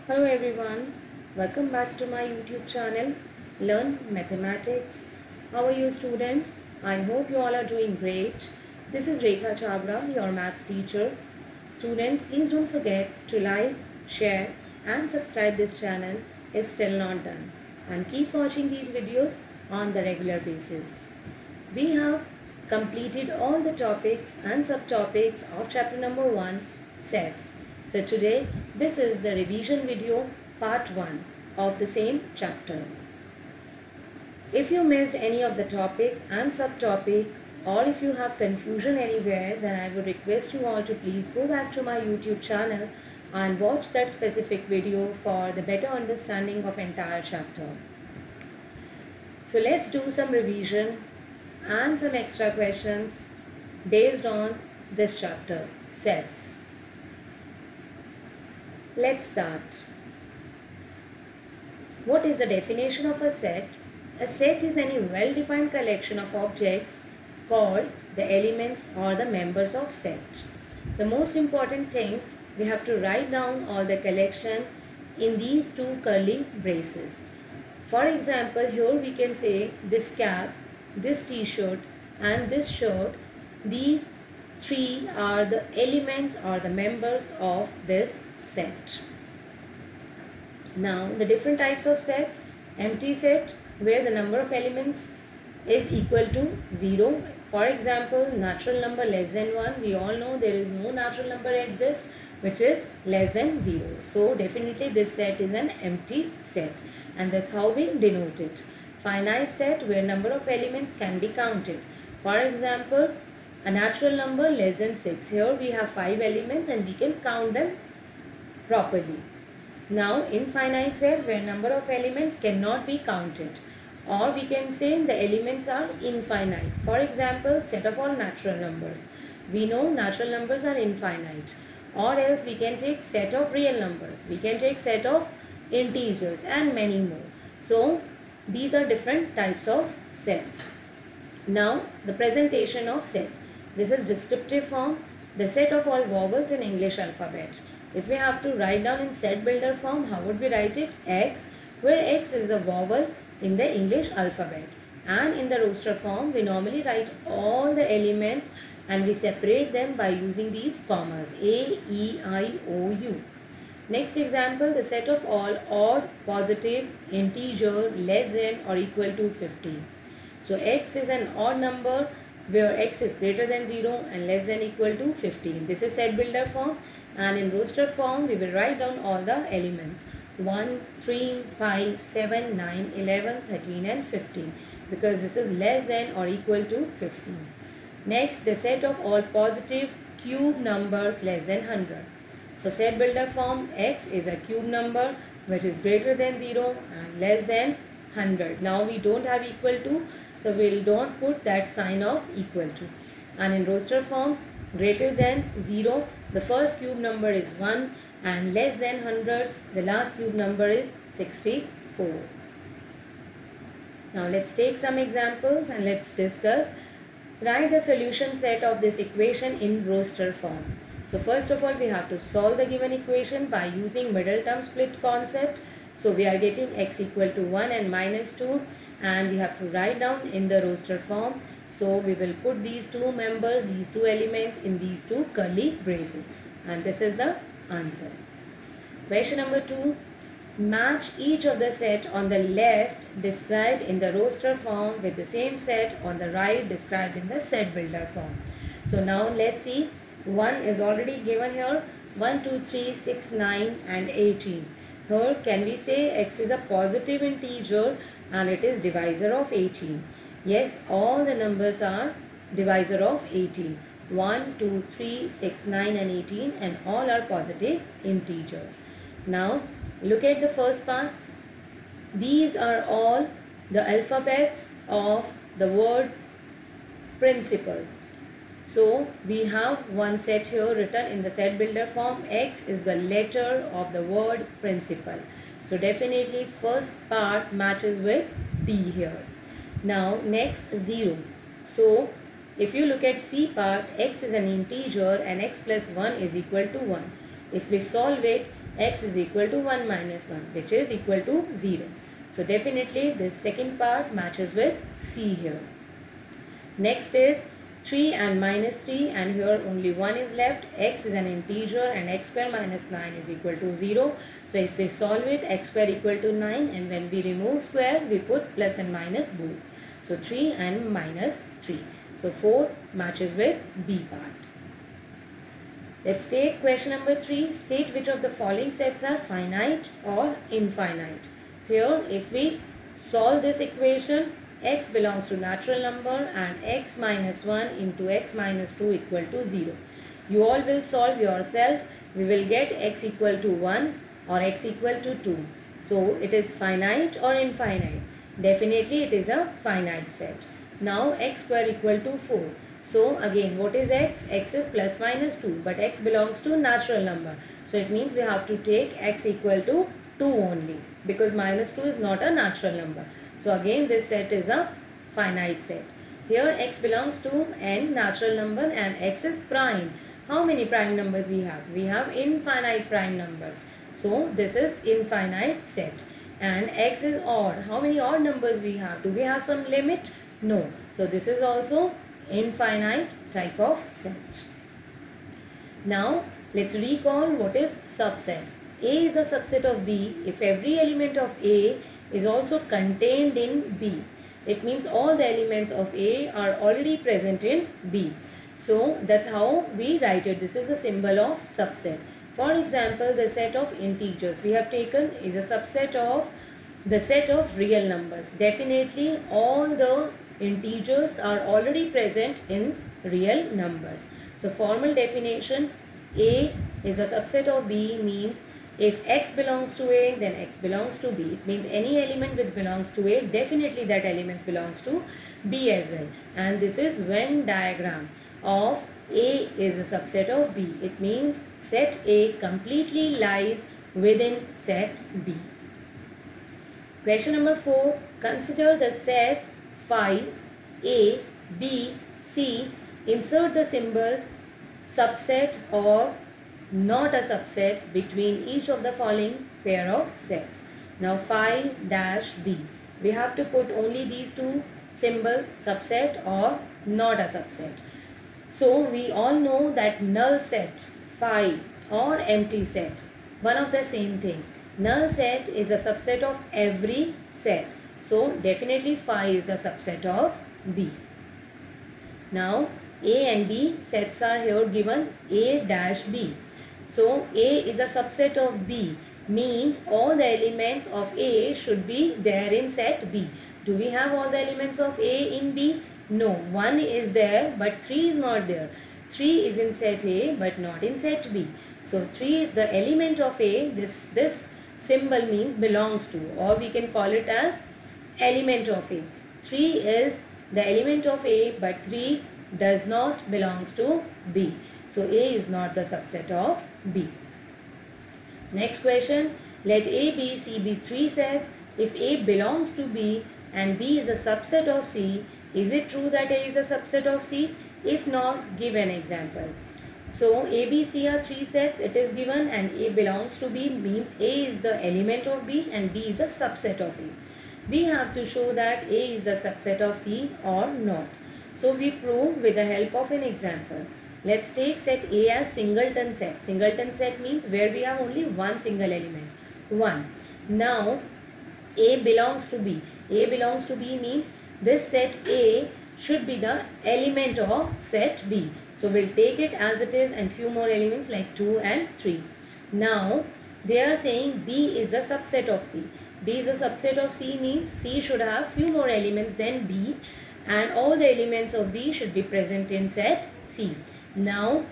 Hello everyone, welcome back to my YouTube channel Learn Mathematics. How are you students? I hope you all are doing great. This is Rekha Chabra, your maths teacher. Students, please don't forget to like, share and subscribe this channel if still not done. And keep watching these videos on the regular basis. We have completed all the topics and subtopics of chapter number 1, sets. So today this is the revision video part 1 of the same chapter. If you missed any of the topic and subtopic, or if you have confusion anywhere, then I would request you all to please go back to my YouTube channel and watch that specific video for the better understanding of entire chapter. So let's do some revision and some extra questions based on this chapter, sets. Let's start. What is the definition of a set? A set is any well-defined collection of objects called the elements or the members of set. The most important thing, we have to write down all the collection in these two curly braces. For example, here we can say this cap, this t-shirt and this shirt, these three are the elements or the members of this set. Now the different types of sets: empty set where the number of elements is equal to 0. For example, natural number less than 1. We all know there is no natural number exists which is less than 0. So definitely this set is an empty set, and that's how we denote it. Finite set where number of elements can be counted. For example, a natural number less than 6. Here we have 5 elements and we can count them properly. Now infinite set where number of elements cannot be counted, or we can say the elements are infinite. For example, set of all natural numbers. We know natural numbers are infinite. Or else we can take set of real numbers. We can take set of integers and many more. So these are different types of sets. Now the presentation of set. This is descriptive form, the set of all vowels in English alphabet. If we have to write down in set builder form, how would we write it? X, where X is a vowel in the English alphabet. And in the roster form, we normally write all the elements and we separate them by using these commas: A, E, I, O, U. Next example, the set of all odd, positive, integer, less than or equal to 50. So X is an odd number where X is greater than 0 and less than equal to 15. This is set builder form, and in roster form we will write down all the elements: 1, 3, 5, 7, 9, 11, 13 and 15, because this is less than or equal to 15. Next, the set of all positive cube numbers less than 100. So set builder form, X is a cube number which is greater than 0 and less than 100. Now we don't have equal to, so we don't put that sign of equal to. And in roster form, greater than 0, the first cube number is 1, and less than 100, the last cube number is 64. Now let's take some examples and let's discuss. Write the solution set of this equation in roster form. So first of all, we have to solve the given equation by using middle term split concept. So we are getting x equal to 1 and minus 2, and we have to write down in the roster form. So we will put these two members, these two elements in these two curly braces, and this is the answer. Question number 2. Match each of the set on the left described in the roster form with the same set on the right described in the set builder form. So now let's see. 1 is already given here. 1, 2, 3, 6, 9 and 18. Here can we say x is a positive integer and it is divisor of 18. Yes, all the numbers are divisor of 18. 1, 2, 3, 6, 9 and 18, and all are positive integers. Now look at the first part. These are all the alphabets of the word principal. So we have one set here written in the set builder form. X is the letter of the word principal. So definitely first part matches with D here. Now next 0. So if you look at C part, x is an integer and x plus 1 is equal to 1. If we solve it, x is equal to 1 minus 1, which is equal to 0. So definitely this second part matches with C here. Next is 3 and minus 3, and here only 1 is left. X is an integer and x square minus 9 is equal to 0. So if we solve it, x square equal to 9, and when we remove square, we put plus and minus both. So 3 and minus 3. So 4 matches with B part. Let's take question number 3. State which of the following sets are finite or infinite. Here, if we solve this equation, x belongs to natural number and x minus 1 into x minus 2 equal to 0. You all will solve yourself. We will get x equal to 1 or x equal to 2. So it is finite or infinite? Definitely it is a finite set. Now x square equal to 4. So again, what is x? X is plus minus 2, but x belongs to natural number. So it means we have to take x equal to 2 only, because minus 2 is not a natural number. So again this set is a finite set. Here x belongs to n natural number and x is prime. How many prime numbers we have? We have infinite prime numbers. So this is infinite set. And x is odd. How many odd numbers we have? Do we have some limit? No. So this is also infinite type of set. Now let's recall what is subset. A is the subset of B if every element of A is also contained in B. It means all the elements of A are already present in B. So that's how we write it. This is the symbol of subset. For example, the set of integers we have taken is a subset of the set of real numbers. Definitely all the integers are already present in real numbers. So formal definition, A is the subset of B means if x belongs to A, then x belongs to B. It means any element which belongs to A, definitely that element belongs to B as well. And this is Venn diagram of A is a subset of B. It means set A completely lies within set B. Question number 4. Consider the sets phi, A, B, C. Insert the symbol subset or not a subset between each of the following pair of sets. Now phi dash B. We have to put only these two symbols, subset or not a subset. So we all know that null set, phi or empty set, one of the same thing. Null set is a subset of every set. So definitely phi is the subset of B. Now A and B sets are here given, A dash B. So A is a subset of B means all the elements of A should be there in set B. Do we have all the elements of A in B? No, 1 is there but 3 is not there. 3 is in set A but not in set B. So 3 is the element of A. This symbol means belongs to, or we can call it as element of A. 3 is the element of A but 3 does not belongs to B. So A is not the subset of B. Next question. Let A, B, C be 3 sets. If A belongs to B and B is a subset of C, is it true that A is a subset of C? If not, give an example. So A, B, C are 3 sets. It is given and A belongs to B means A is the element of B and B is the subset of A. We have to show that A is the subset of C or not. So we prove with the help of an example. Let's take set A as singleton set. Singleton set means where we have only one single element, 1. Now A belongs to B. A belongs to B means this set A should be the element of set B. So we'll take it as it is and few more elements like 2 and 3. Now they are saying B is the subset of C. B is a subset of C means C should have few more elements than B and all the elements of B should be present in set C. Now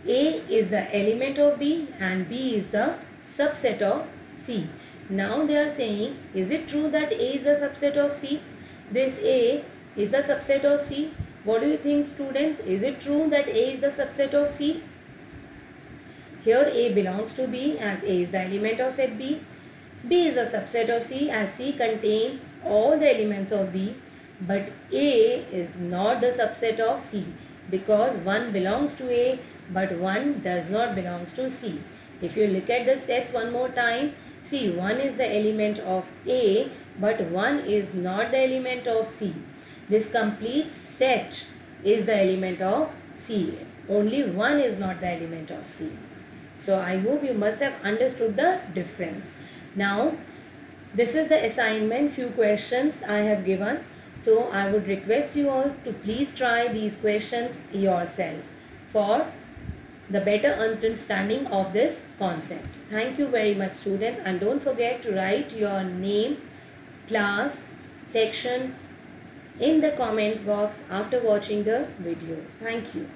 A is the element of B and B is the subset of C. Now they are saying, is it true that A is the subset of C? This A is the subset of C. What do you think, students? Is it true that A is the subset of C? Here A belongs to B as A is the element of set B. B is a subset of C as C contains all the elements of B. But A is not the subset of C because 1 belongs to A but 1 does not belongs to C. If you look at the sets one more time, see, 1 is the element of A, but 1 is not the element of C. This complete set is the element of C. Only 1 is not the element of C. So I hope you must have understood the difference. Now, this is the assignment, few questions I have given. So I would request you all to please try these questions yourself for the better understanding of this concept. Thank you very much, students, and don't forget to write your name, class, section in the comment box after watching the video. Thank you.